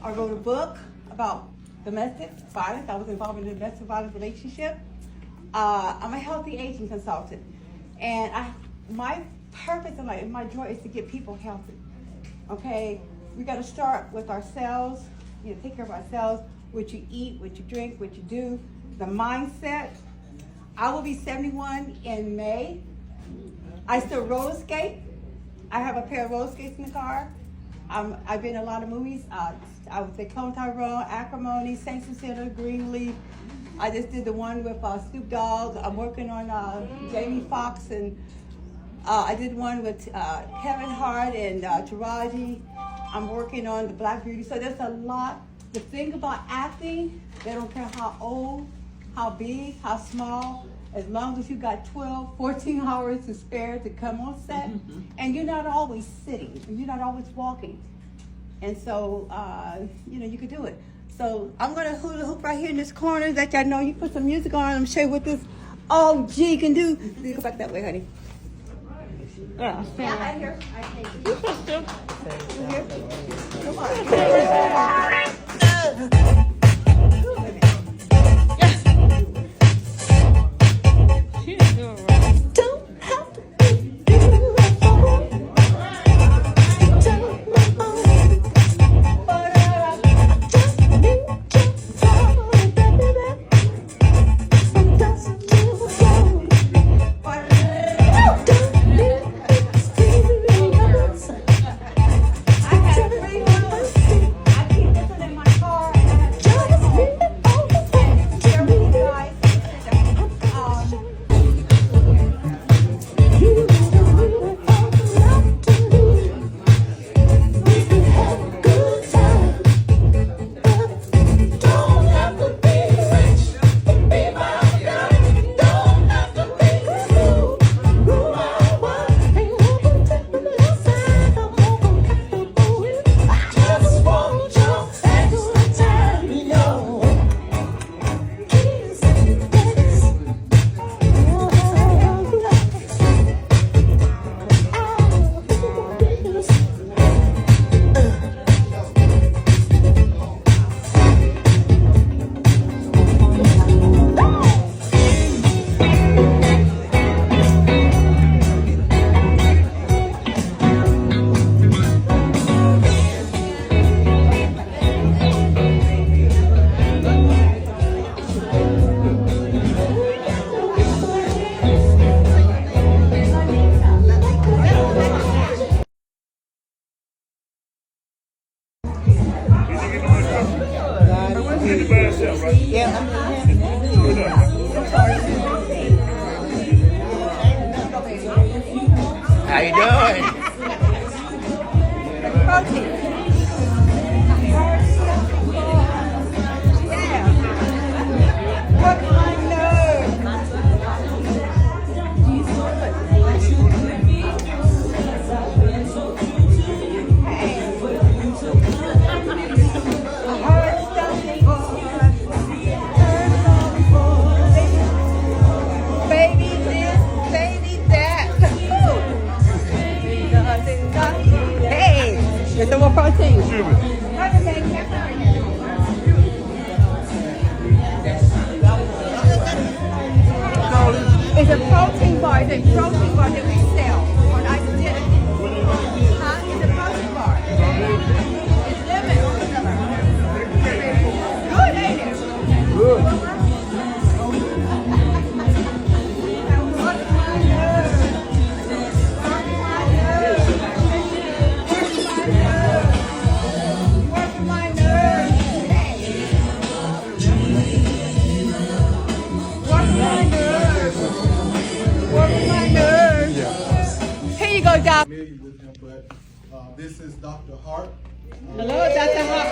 I wrote a book about domestic violence. I was involved in a domestic violence relationship. I'm a healthy aging consultant. And my purpose in life, my joy is to get people healthy. Okay? We got to start with ourselves, take care of ourselves, what you eat, what you drink, what you do, the mindset. I will be 71 in May. I still roller skate. I have a pair of roller skates in the car. I've been in a lot of movies. I was at Clone Tyrone, Acrimony, Saints and Sinners, Greenleaf. I just did the one with Snoop Dogg. I'm working on Jamie Foxx, and I did one with Kevin Hart and Taraji. I'm working on the Black Beauty. So there's a lot. The thing about acting, they don't care how old, how big, how small, as long as you got 12, 14 hours to spare to come on set, and you're not always sitting, and you're not always walking. And so, you can do it. So I'm going to hula hoop right here in this corner that y'all know. You put some music on, I'm show you what this OG can do. Go back that way, honey. Yeah, I hear. I think. You hear? Come on. How you doing? Get some more protein. It's a protein bar. It's a protein bar that we sell on Ice Dinner. Huh? It's a protein bar. It's lemon. Good, ain't it? Good. Familiar with him, but this is Dr. Hart. Hello, Dr. Hart.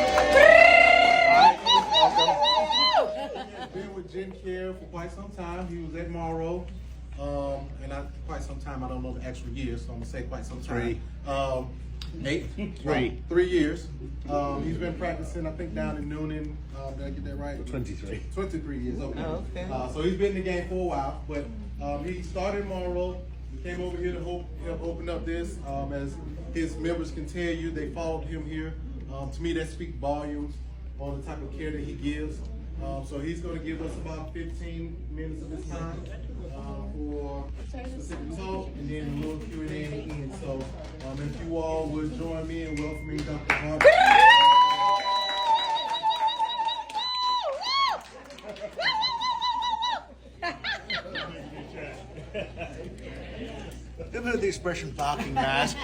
Been with Gen Care for quite some time. He was at Morrow, and quite some time. I don't know the actual years, so I'm gonna say quite some time. 3 years. He's been practicing, I think, down in Noonan. Did I get that right? 23. 23 years. Okay. Oh, okay. So he's been in the game for a while, but he started in Monroe. He came over here to help open up this. As his members can tell you, they followed him here To me, that speaks volumes on the type of care that he gives. So he's going to give us about 15 minutes of his time for specific talk, and then a little Q&A in the end. So if you all would join me in welcoming Dr. Hart. Ever heard the expression barking mad?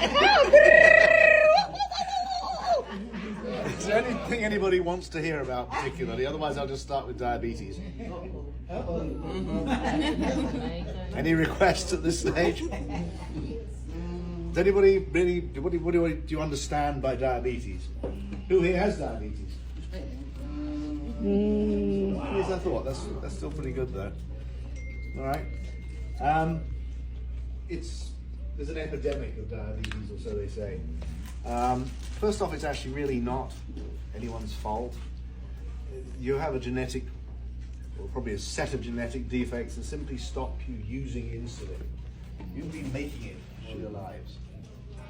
Is there anything anybody wants to hear about particularly? Otherwise I'll just start with diabetes. Any requests at this stage? Does anybody really, what do you understand by diabetes? Who here has diabetes? Yes, I thought. That's still pretty good though. All right. There's an epidemic of diabetes, or so they say. First off, it's actually really not anyone's fault. You have a genetic, or probably a set of genetic defects that simply stop you using insulin. You've been making it all your lives.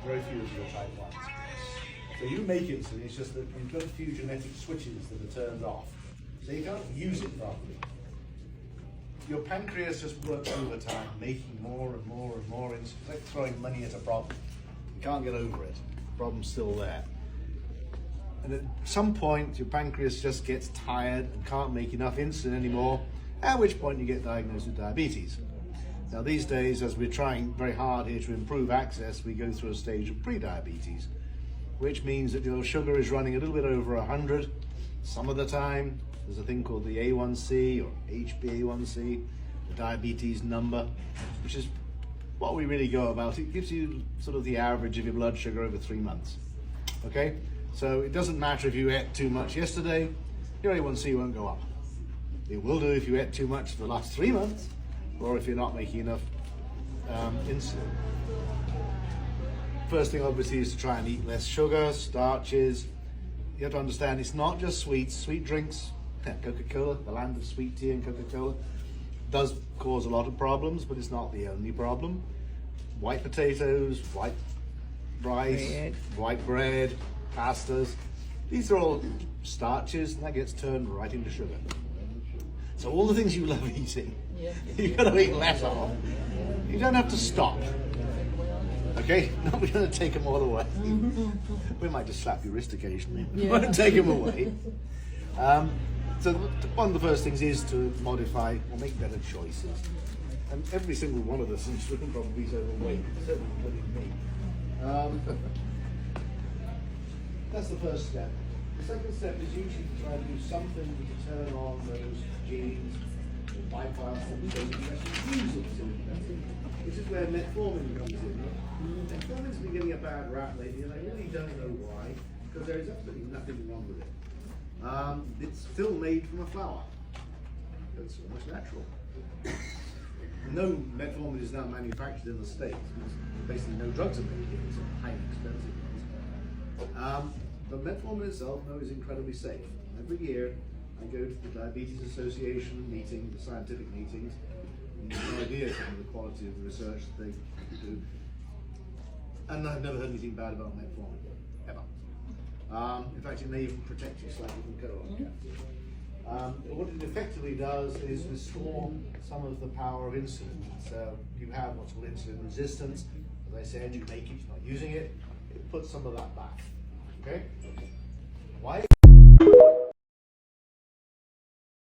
Very few of you are type 1s. So you make insulin, it's just that you've got a few genetic switches that are turned off. So you can't use it properly. Your pancreas just works overtime, making more and more and more insulin. It's like throwing money at a problem. You can't get over it. The problem's still there. And at some point, your pancreas just gets tired and can't make enough insulin anymore, at which point you get diagnosed with diabetes. Now these days, as we're trying very hard here to improve access, we go through a stage of pre-diabetes, which means that your sugar is running a little bit over 100 some of the time. There's a thing called the A1C or HbA1C, the diabetes number, which is what we really go about. It gives you sort of the average of your blood sugar over 3 months. Okay? So it doesn't matter if you ate too much yesterday, your A1C won't go up. It will do if you ate too much for the last 3 months, or if you're not making enough insulin. First thing obviously is to try and eat less sugar, starches. You have to understand it's not just sweets, sweet drinks. Coca-Cola, the land of sweet tea and Coca-Cola, does cause a lot of problems, but it's not the only problem. White potatoes, white rice, white bread, pastas, these are all starches, and that gets turned right into sugar. So all the things you love eating, you've got to eat less of. You don't have to stop. Okay? Not we're going to take them all away. We might just slap your wrist occasionally. We won't take them away. So one of the first things is to modify or make better choices. And every single one of us in this room probably is overweight, certainly including me. That's the first step. The second step is usually to try and do something to turn on those genes, or bypass them, so you can actually use them. This is where metformin comes in. Metformin's been getting a bad rap lately, and I really don't know why, because there is absolutely nothing wrong with it. It's still made from a flower. It's almost natural. No metformin is now manufactured in the States because basically no drugs are made here, so highly expensive ones. But metformin itself, though, is incredibly safe. Every year I go to the Diabetes Association meeting, the scientific meetings, and you have no idea of the quality of the research that they do. And I've never heard anything bad about metformin, ever. In fact, it may even protect you slightly from colon cancer. What it effectively does is restore some of the power of insulin. So you have what's called insulin resistance. As I said, you make it, you're not using it. It puts some of that back. Okay? Why?